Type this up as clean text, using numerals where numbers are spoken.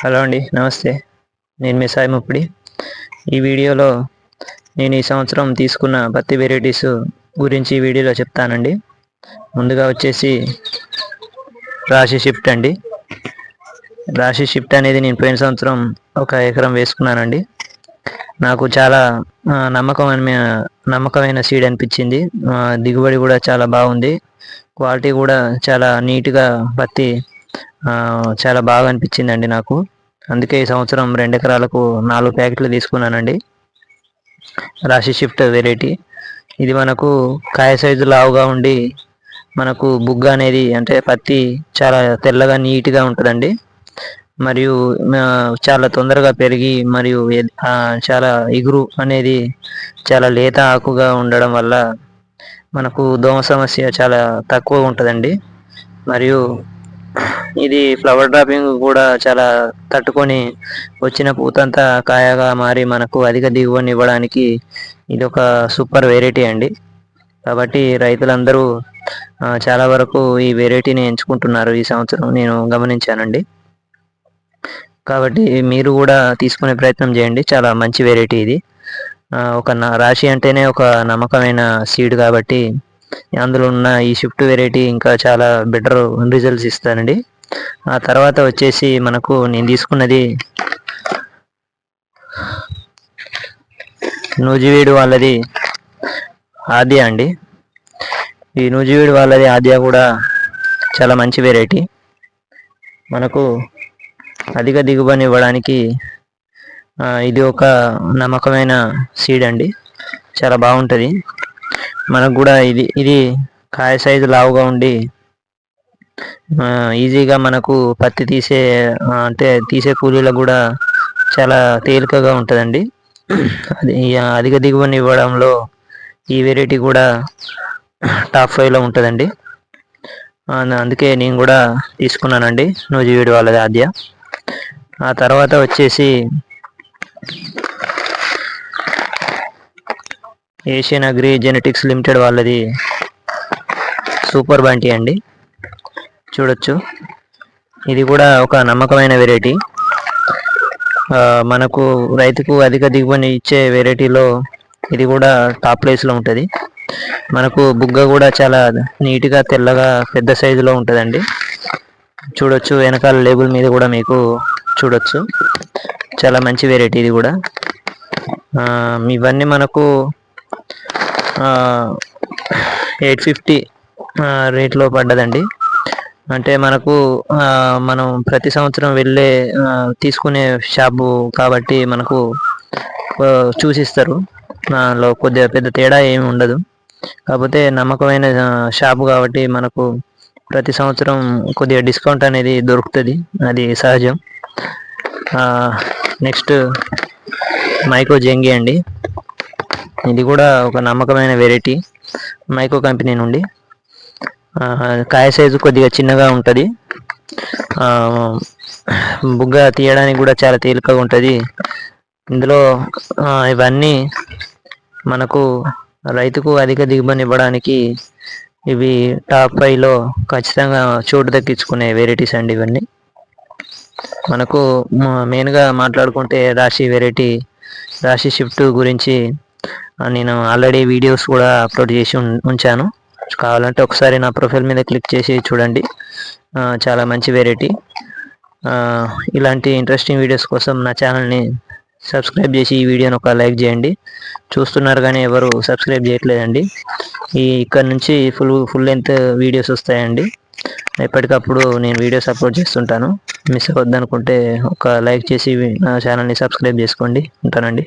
Hello అండి, నమస్తే. నేను మీ సాయి ముప్పిడి. ఈ వీడియోలో నేను ఈ సంవత్సరం తీసుకున్న పత్తి వెరైటీస్ గురించి ఈ వీడియోలో చెప్తానండి. ముందుగా వచ్చేసి రాశి షిఫ్ట్ అండి. రాశి షిఫ్ట్ అనేది నేను పోయిన సంవత్సరం 1 ఎకరం వేసుకున్నానండి. నాకు చాలా నమ్మకమైన సీడ్ అనిపించింది. దిగుబడి కూడా చాలా బాగుంది. క్వాలిటీ కూడా చాలా నీట్గా పత్తి చాలా బాగా అనిపించిందండి నాకు. అందుకే ఈ సంవత్సరం 2 ఎకరాలకు 4 ప్యాకెట్లు తీసుకున్నానండి. రాశి షిఫ్ట్ వెరైటీ ఇది మనకు కాయ సైజు లావుగా ఉండి మనకు బుగ్గ అనేది అంటే పత్తి చాలా తెల్లగా నీట్గా ఉంటుందండి. మరియు చాలా తొందరగా పెరిగి మరియు చాలా ఇగురు అనేది చాలా లేత ఆకుగా ఉండడం వల్ల మనకు దోమ సమస్య చాలా తక్కువ ఉంటుందండి. మరియు ఇది ఫ్లవర్ డ్రాపింగ్ కూడా చాలా తట్టుకొని వచ్చిన పూతంతా కాయగా మారి మనకు అధిక దిగుబడిని ఇవ్వడానికి ఇది ఒక సూపర్ వెరైటీ అండి. కాబట్టి రైతులందరూ చాలా వరకు ఈ వెరైటీని ఎంచుకుంటున్నారు. ఈ సంవత్సరం నేను గమనించానండి. కాబట్టి మీరు కూడా తీసుకునే ప్రయత్నం చేయండి. చాలా మంచి వెరైటీ ఇది. ఒక రాశి అంటేనే ఒక నమ్మకమైన సీడ్ కాబట్టి అందులో ఉన్న ఈ షిఫ్ట్ వెరైటీ ఇంకా చాలా బెటర్ రిజల్ట్స్ ఇస్తానండి. ఆ తర్వాత వచ్చేసి మనకు నేను తీసుకున్నది నూజివీడు వాళ్ళది ఆద్య అండి. ఈ నూజివీడు వాళ్ళది ఆద్య కూడా చాలా మంచి వెరైటీ. మనకు అధిక దిగుబడిని ఇవ్వడానికి ఇది ఒక నమ్మకమైన సీడ్ అండి. చాలా బాగుంటుంది. మనకు కూడా ఇది కాయ సైజు లావుగా ఉండి ఈజీగా మనకు పత్తి తీసే కూలీలకు కూడా చాలా తేలికగా ఉంటుందండి. అది అధిక దిగుబడిని ఇవ్వడంలో ఈ వెరైటీ కూడా టాప్ 5లో ఉంటుందండి. అందుకే నేను కూడా తీసుకున్నానండి నూజివీడు వాళ్ళది ఆద్య. ఆ తర్వాత వచ్చేసి ఏషియన్ అగ్రి జెనెటిక్స్ లిమిటెడ్ వాళ్ళది సూపర్ బంటి అండి. చూడొచ్చు, ఇది కూడా ఒక నమ్మకమైన వెరైటీ. మనకు రైతుకు అధిక దిగుబడి ఇచ్చే వెరైటీలో ఇది కూడా టాప్ ప్లేస్లో ఉంటుంది. మనకు బుగ్గ కూడా చాలా నీట్గా తెల్లగా పెద్ద సైజులో ఉంటుందండి. చూడొచ్చు, వెనకాల లేబుల్ మీద కూడా మీకు చూడొచ్చు. చాలా మంచి వెరైటీ ఇది కూడా. ఇవన్నీ మనకు 850 రేట్లో పడ్డదండి. అంటే మనకు మనం ప్రతి సంవత్సరం వెళ్ళే తీసుకునే షాపు కాబట్టి మనకు చూసిస్తారు. దానిలో కొద్దిగా పెద్ద తేడా ఏమి ఉండదు. కాకపోతే నమ్మకమైన షాపు కాబట్టి మనకు ప్రతి సంవత్సరం కొద్దిగా డిస్కౌంట్ అనేది దొరుకుతుంది. అది సహజం. నెక్స్ట్ మైకో జెంగి అండి. ఇది కూడా ఒక నమ్మకమైన వెరైటీ మైకో కంపెనీ నుండి. కాయ సైజు కొద్దిగా చిన్నగా ఉంటుంది. బుగ్గ తీయడానికి కూడా చాలా తేలికగా ఉంటుంది. ఇందులో ఇవన్నీ మనకు రైతుకు అధిక దిగుబడిని ఇవ్వడానికి ఇవి టాప్ 5లో ఖచ్చితంగా చోటు దక్కించుకునే వెరైటీస్ అండి ఇవన్నీ. మనకు మెయిన్గా మాట్లాడుకుంటే రాశి షిఫ్ట్ గురించి నేను ఆల్రెడీ వీడియోస్ కూడా అప్లోడ్ చేసి ఉంచాను. కావాలంటే ఒకసారి నా ప్రొఫైల్ మీద క్లిక్ చేసి చూడండి. చాలా మంచి వెరైటీ. ఇలాంటి ఇంట్రెస్టింగ్ వీడియోస్ కోసం నా ఛానల్ని సబ్స్క్రైబ్ చేసి ఈ వీడియోని ఒక లైక్ చేయండి. చూస్తున్నారు కానీ ఎవరు సబ్స్క్రైబ్ చేయట్లేదండి. ఇక్కడ నుంచి ఫుల్ లెంత్ వీడియోస్ వస్తాయండి. ఎప్పటికప్పుడు నేను వీడియోస్ అప్లోడ్ చేస్తుంటాను. మిస్ అవ్వద్దనుకుంటే ఒక లైక్ చేసి నా ఛానల్ని సబ్స్క్రైబ్ చేసుకోండి. ఉంటానండి.